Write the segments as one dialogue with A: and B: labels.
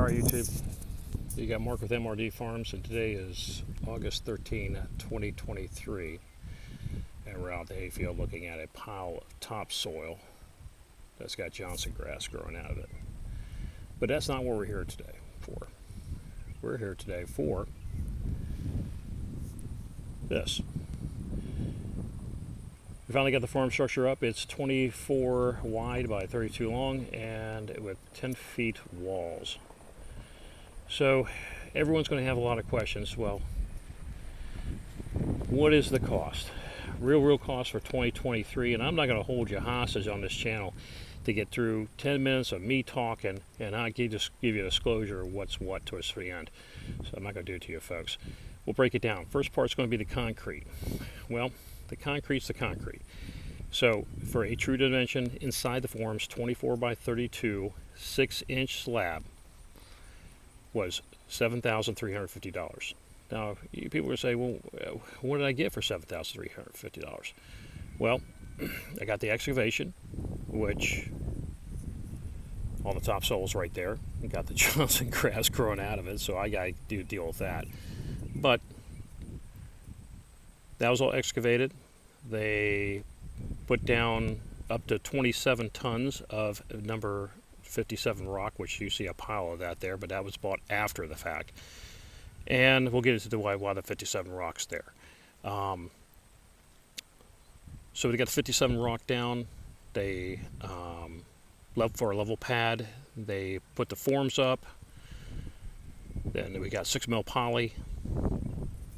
A: Alright YouTube, you got Mark with MRD Farms, and today is August 13, 2023, and we're out the hayfield looking at a pile of topsoil that's got Johnson grass growing out of it. But that's not what we're here today for. We're here today for this. We finally got the farm structure up. It's 24 wide by 32 long and with 10 feet walls. So everyone's going to have a lot of questions. Well, what is the cost? Real cost for 2023, and I'm not going to hold you hostage on this channel to get through 10 minutes of me talking and I just give you a disclosure of what's what towards the end. So I'm not going to do it to you folks. We'll break it down. First part's going to be the concrete. Well, the concrete's the concrete. So for a true dimension inside the forms, 24 by 32, 6-inch slab was $7,350. Now, people will say, well, what did I get for $7,350? Well, I got the excavation, which all the topsoil is right there. I got the Johnson grass growing out of it, so I got to deal with that. But that was all excavated. They put down up to 27 tons of number 57 rock, which you see a pile of that there, but that was bought after the fact. And we'll get into why the 57 rock's there. So we got the 57 rock down. They for a level pad, they put the forms up. Then we got 6 mil poly,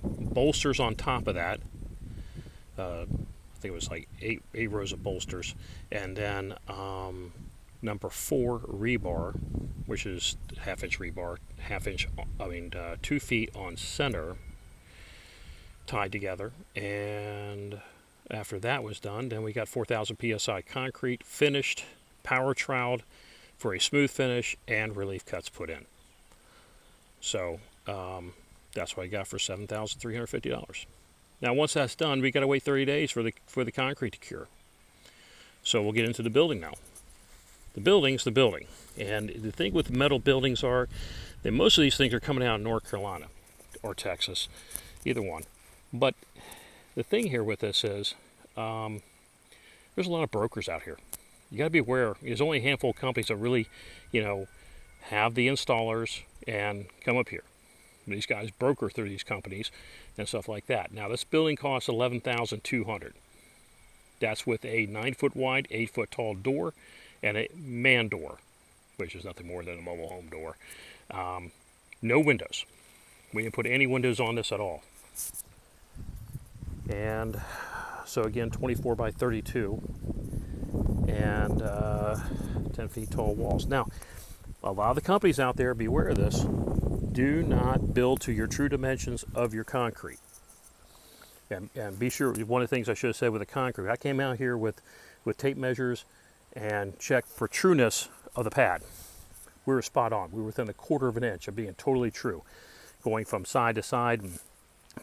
A: bolsters on top of that. I think it was like eight rows of bolsters, and then number 4 rebar, which is half-inch rebar, 2 feet on center, tied together. And after that was done, then we got 4,000 psi concrete finished, power troweled for a smooth finish, and relief cuts put in. So that's what I got for $7,350. Now, once that's done, we got to wait 30 days for the concrete to cure. So we'll get into the building now. The building's the building, and the thing with metal buildings are that most of these things are coming out of North Carolina or Texas, either one. But the thing here with this is there's a lot of brokers out here. You got to be aware. There's only a handful of companies that really, have the installers and come up here. These guys broker through these companies and stuff like that. Now, this building costs $11,200. That's with a 9-foot wide, 8-foot tall door and a man door, which is nothing more than a mobile home door. No windows. We didn't put any windows on this at all. And so again, 24 by 32 and 10 feet tall walls. Now, a lot of the companies out there, beware of this. Do not build to your true dimensions of your concrete. And be sure, one of the things I should have said with the concrete, I came out here with tape measures and checked for trueness of the pad. We were spot on. We were within 1/4 of an inch of being totally true. Going from side to side and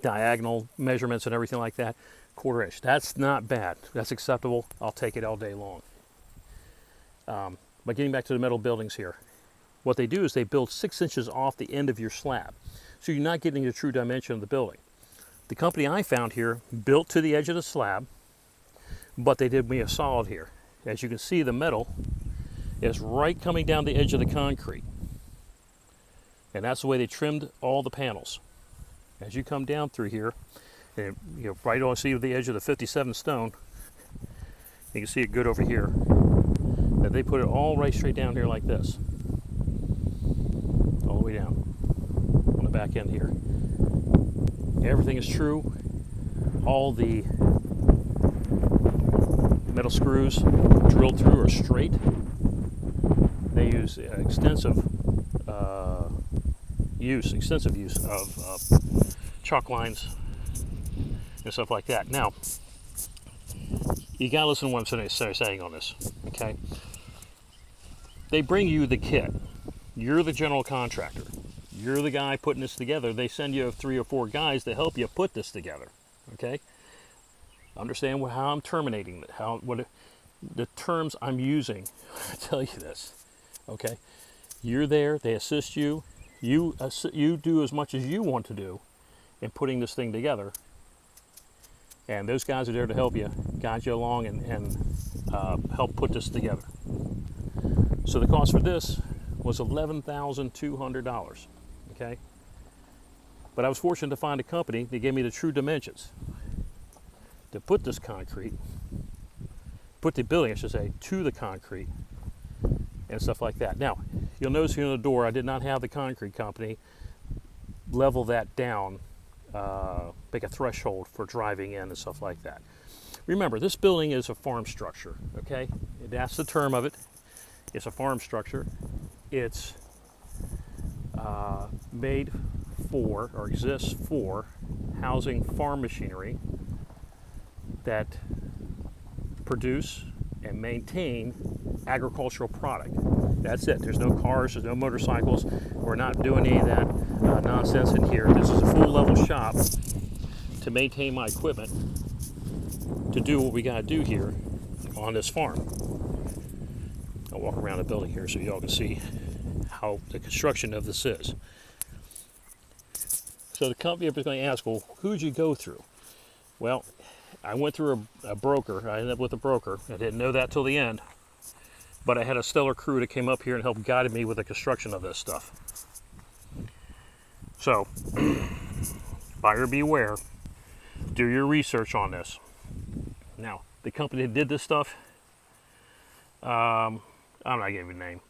A: diagonal measurements and everything like that, 1/4 inch. That's not bad. That's acceptable. I'll take it all day long. But getting back to the metal buildings here, what they do is they build 6 inches off the end of your slab. So you're not getting the true dimension of the building. The company I found here built to the edge of the slab, but they did me a solid here. As you can see, the metal is right coming down the edge of the concrete. And that's the way they trimmed all the panels. As you come down through here, and right on see the edge of the 57 stone, you can see it good over here. And they put it all right straight down here like this. All the way down on the back end here. Everything is true. All the metal screws drilled through are straight. They use extensive use of chalk lines and stuff like that. Now, you gotta listen to what I'm saying on this, okay? They bring you the kit. You're the general contractor. You're the guy putting this together. They send you 3 or 4 guys to help you put this together, okay? Understand how I'm terminating it, what the terms I'm using. I tell you this, okay? You're there, they assist you. You do as much as you want to do in putting this thing together. And those guys are there to help you, guide you along, and help put this together. So the cost for this was $11,200, okay? But I was fortunate to find a company that gave me the true dimensions to put this concrete, put the building, I should say, to the concrete and stuff like that. Now, you'll notice here on the door, I did not have the concrete company level that down, make a threshold for driving in and stuff like that. Remember, this building is a farm structure, okay? That's the term of it. It's a farm structure. It's made for, or exists for, housing farm machinery that produce and maintain agricultural product. That's it. There's no cars, there's no motorcycles. We're not doing any of that nonsense in here. This is a full level shop to maintain my equipment to do what we got to do here on this farm. I'll walk around the building here so y'all can see how the construction of this is. So the company is going to ask, well, who'd you go through? Well, I went through a broker. I ended up with a broker. I didn't know that till the end. But I had a stellar crew that came up here and helped guide me with the construction of this stuff. So, buyer beware. Do your research on this. Now, the company that did this stuff, I'm not giving a name.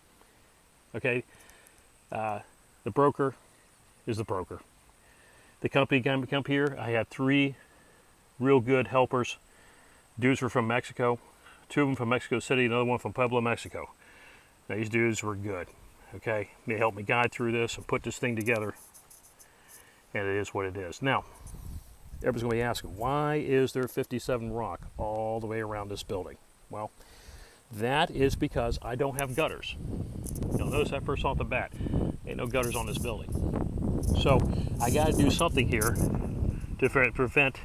A: Okay? The broker is the broker. The company came up here. I had 3 real good helpers. Dudes were from Mexico. 2 of them from Mexico City, another one from Puebla, Mexico. Now, these dudes were good. Okay? They helped me guide through this and put this thing together. And it is what it is. Now, everybody's going to be asking, why is there 57 rock all the way around this building? Well, that is because I don't have gutters. You'll notice that first off the bat. Ain't no gutters on this building. So I got to do something here to prevent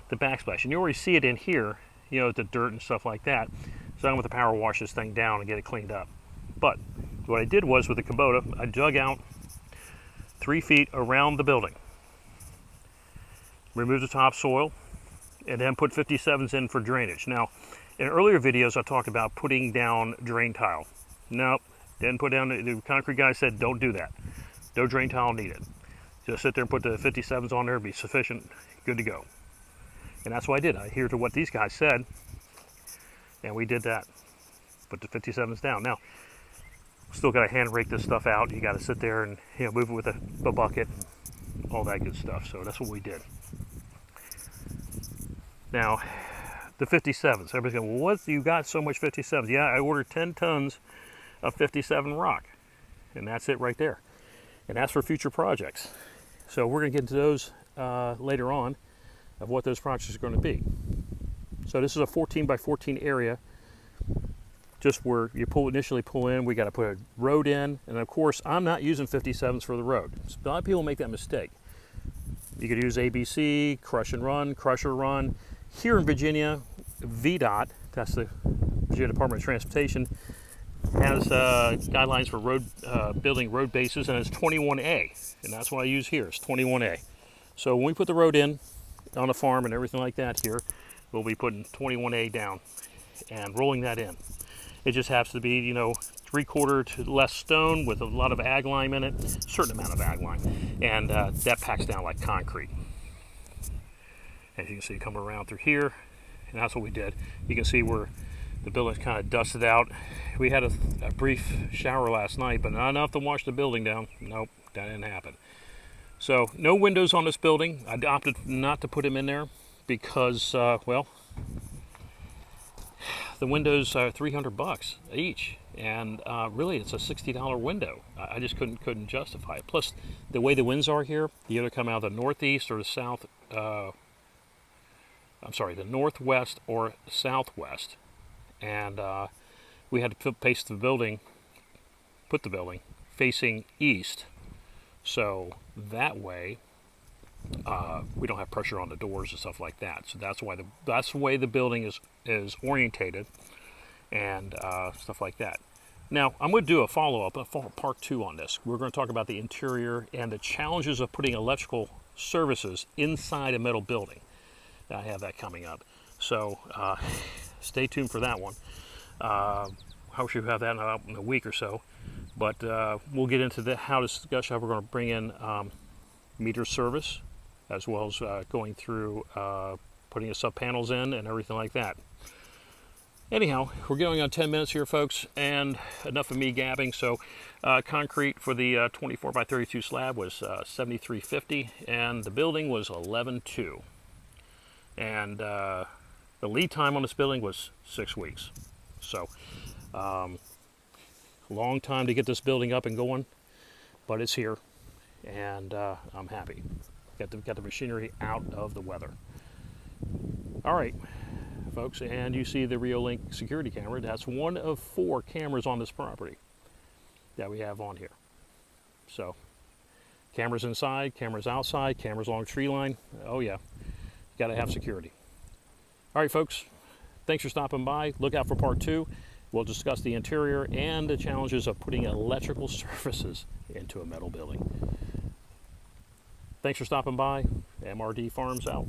A: the backsplash. And you already see it in here, you know, the dirt and stuff like that. So I'm going to power wash this thing down and get it cleaned up. But what I did was with the Kubota, I dug out 3 feet around the building. Remove the topsoil, and then put 57s in for drainage. Now, in earlier videos, I talked about putting down drain tile. Nope, didn't put down, the concrete guy said don't do that. No drain tile needed. Just sit there and put the 57s on there, be sufficient, good to go. And that's what I did. I adhered to what these guys said, and we did that. Put the 57s down. Now, still got to hand rake this stuff out. You got to sit there and, you know, move it with a bucket, all that good stuff. So that's what we did. Now, the 57s. Everybody's going, well, what? You got so much 57s? Yeah, I ordered 10 tons of 57 rock. And that's it right there. And that's for future projects. So we're going to get into those later on of what those projects are going to be. So this is a 14 by 14 area. Just where you initially pull in, we got to put a road in. And of course, I'm not using 57s for the road. A lot of people make that mistake. You could use ABC, crush and run, crusher run. Here in Virginia, VDOT, that's the Virginia Department of Transportation, has guidelines for road building road bases, and it's 21A, and that's what I use here. It's 21A. So when we put the road in on a farm and everything like that here, we'll be putting 21A down and rolling that in. It just has to be, you know, 3/4 to less stone with a lot of ag lime in it, a certain amount of ag lime, and that packs down like concrete. As you can see, come around through here, and that's what we did. You can see where the building's kind of dusted out. We had a brief shower last night, but not enough to wash the building down. Nope, that didn't happen. So no windows on this building. I opted not to put them in there because, well, the windows are $300 each, and really it's a $60 window. I just couldn't justify it. Plus, the way the winds are here, you either come out of the northeast or the south. The northwest or southwest, and we had to put the building facing east, so that way we don't have pressure on the doors and stuff like that. So that's the way the building is orientated, and stuff like that. Now, I'm going to do a follow-up, part 2 on this. We're going to talk about the interior and the challenges of putting electrical services inside a metal building. I have that coming up. So stay tuned for that one. Hope you have that out in a week or so. But we'll get into how this discussion, how we're going to bring in meter service, as well as going through putting the sub panels in and everything like that. Anyhow, we're going on 10 minutes here, folks, and enough of me gabbing. So concrete for the 24 by 32 slab was $73.50, and the building was $11.2. And the lead time on this building was 6 weeks. So long time to get this building up and going, but it's here, and I'm happy. Got the machinery out of the weather. All right, folks, and you see the Reolink security camera. That's one of 4 cameras on this property that we have on here. So cameras inside, cameras outside, cameras along tree line. Oh yeah, got to have security. All right, folks, thanks for stopping by. Look out for part 2. We'll discuss the interior and the challenges of putting electrical services into a metal building. Thanks for stopping by. MRD Farms out.